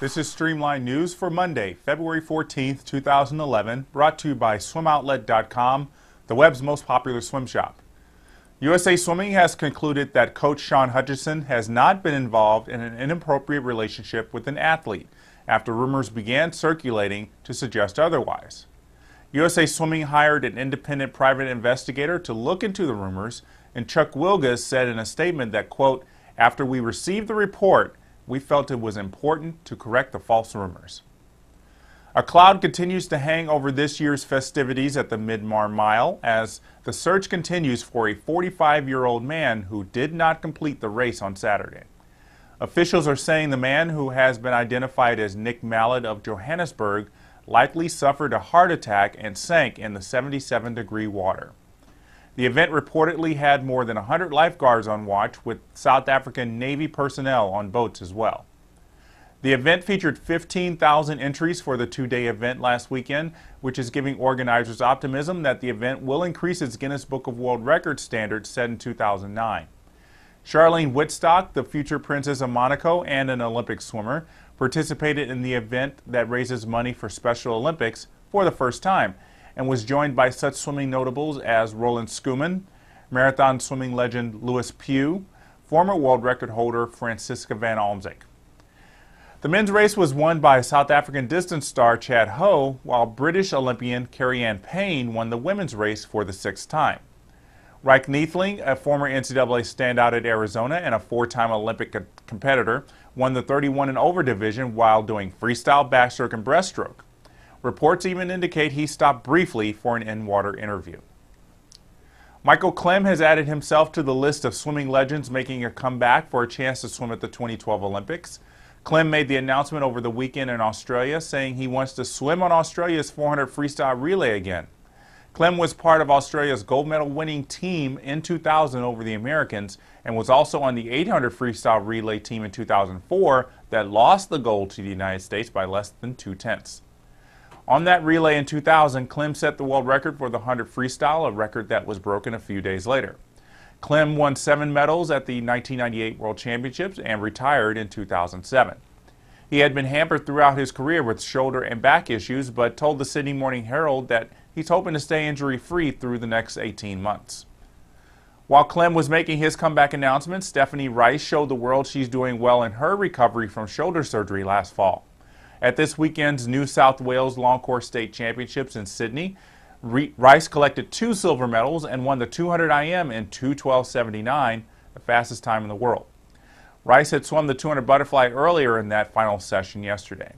This is Streamlined News for Monday, February 14th, 2011, brought to you by SwimOutlet.com, the web's most popular swim shop. USA Swimming has concluded that Coach Sean Hutchison has not been involved in an inappropriate relationship with an athlete after rumors began circulating to suggest otherwise. USA Swimming hired an independent private investigator to look into the rumors, and Chuck Wilges said in a statement that, quote, "After we received the report, we felt it was important to correct the false rumors." A cloud continues to hang over this year's festivities at the Midmar Mile as the search continues for a 45-year-old man who did not complete the race on Saturday. Officials are saying the man, who has been identified as Nick Mallet of Johannesburg, likely suffered a heart attack and sank in the 77-degree water. The event reportedly had more than 100 lifeguards on watch, with South African Navy personnel on boats as well. The event featured 15,000 entries for the two-day event last weekend, which is giving organizers optimism that the event will increase its Guinness Book of World Records standard set in 2009. Charlene Whitstock, the future Princess of Monaco and an Olympic swimmer, participated in the event that raises money for Special Olympics for the first time, and was joined by such swimming notables as Roland Schoeman, marathon swimming legend Louis Pugh, former world record holder Francisca van Almsick. The men's race was won by South African distance star Chad Ho, while British Olympian Carrie-Anne Payne won the women's race for the sixth time. Reich Neethling, a former NCAA standout at Arizona and a four-time Olympic competitor, won the 31 and over division while doing freestyle, backstroke, and breaststroke. Reports even indicate he stopped briefly for an in-water interview. Michael Clem has added himself to the list of swimming legends making a comeback for a chance to swim at the 2012 Olympics. Clem made the announcement over the weekend in Australia, saying he wants to swim on Australia's 400 freestyle relay again. Clem was part of Australia's gold medal winning team in 2000 over the Americans, and was also on the 800 freestyle relay team in 2004 that lost the gold to the United States by less than 2/10. On that relay in 2000, Clem set the world record for the 100 freestyle, a record that was broken a few days later. Clem won 7 medals at the 1998 World Championships and retired in 2007. He had been hampered throughout his career with shoulder and back issues, but told the Sydney Morning Herald that he's hoping to stay injury-free through the next 18 months. While Clem was making his comeback announcement, Stephanie Rice showed the world she's doing well in her recovery from shoulder surgery last fall. At this weekend's New South Wales Long Course State Championships in Sydney, Rice collected 2 silver medals and won the 200 IM in 2:12.79, the fastest time in the world. Rice had swum the 200 butterfly earlier in that final session yesterday.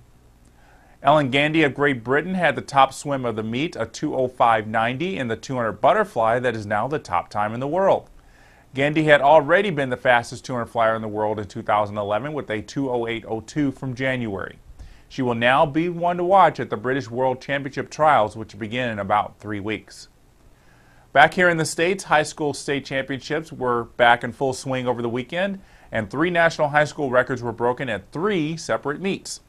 Ellen Gandy of Great Britain had the top swim of the meet, a 2:05.90 in the 200 butterfly that is now the top time in the world. Gandy had already been the fastest 200 flyer in the world in 2011 with a 2:08.02 from January. She will now be one to watch at the British World Championship trials, which begin in about 3 weeks. Back here in the States, high school state championships were back in full swing over the weekend, and 3 national high school records were broken at 3 separate meets.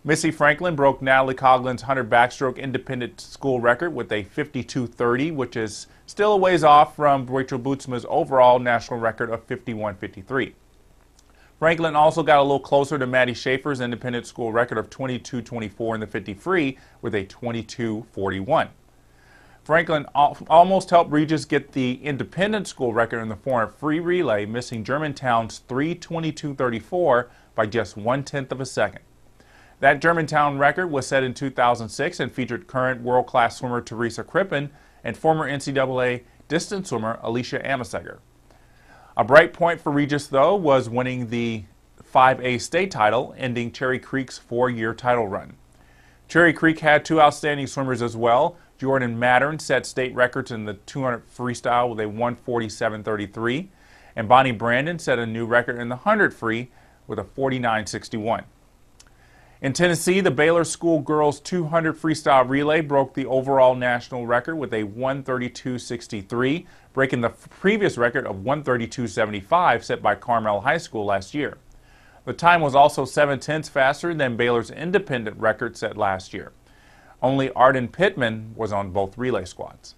Missy Franklin broke Natalie Coughlin's 100 backstroke independent school record with a 52.30, which is still a ways off from Rachel Boetsma's overall national record of 51.53. Franklin also got a little closer to Maddie Schaefer's independent school record of 22.24 in the 50 free with a 22.41. Franklin almost helped Regis get the independent school record in the 400 free relay, missing Germantown's 3:22.34 by just 1/10 of a second. That Germantown record was set in 2006 and featured current world-class swimmer Teresa Crippen and former NCAA distance swimmer Alicia Amaseger. A bright point for Regis, though, was winning the 5A state title, ending Cherry Creek's 4-year title run. Cherry Creek had 2 outstanding swimmers as well. Jordan Mattern set state records in the 200 freestyle with a 1:47.33, and Bonnie Brandon set a new record in the 100 free with a 49.61. In Tennessee, the Baylor School Girls 200 freestyle relay broke the overall national record with a 1:32.63, breaking the previous record of 1:32.75 set by Carmel High School last year. The time was also 7/10 faster than Baylor's independent record set last year. Only Arden Pittman was on both relay squads.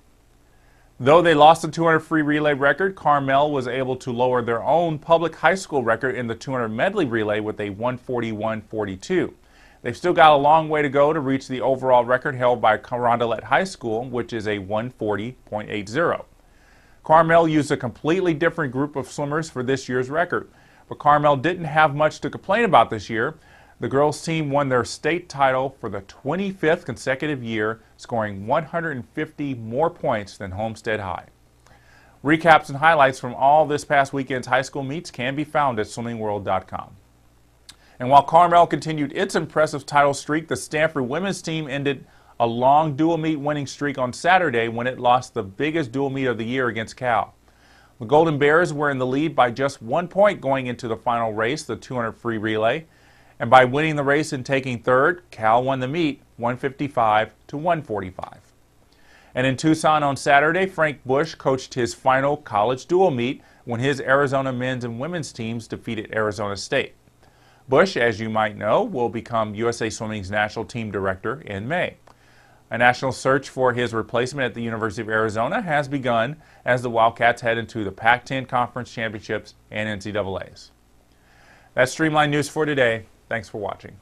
Though they lost the 200 free relay record, Carmel was able to lower their own public high school record in the 200 medley relay with a 1:41.42. They've still got a long way to go to reach the overall record held by Carondelet High School, which is a 140.80. Carmel used a completely different group of swimmers for this year's record, but Carmel didn't have much to complain about this year. The girls' team won their state title for the 25th consecutive year, scoring 150 more points than Homestead High. Recaps and highlights from all this past weekend's high school meets can be found at swimmingworld.com. And while Carmel continued its impressive title streak, the Stanford women's team ended a long dual meet winning streak on Saturday when it lost the biggest dual meet of the year against Cal. The Golden Bears were in the lead by just 1 point going into the final race, the 200 free relay. And by winning the race and taking third, Cal won the meet 155 to 145. And in Tucson on Saturday, Frank Busch coached his final college dual meet when his Arizona men's and women's teams defeated Arizona State. Busch, as you might know, will become USA Swimming's national team director in May. A national search for his replacement at the University of Arizona has begun as the Wildcats head into the Pac-10 Conference Championships and NCAAs. That's Streamlined News for today. Thanks for watching.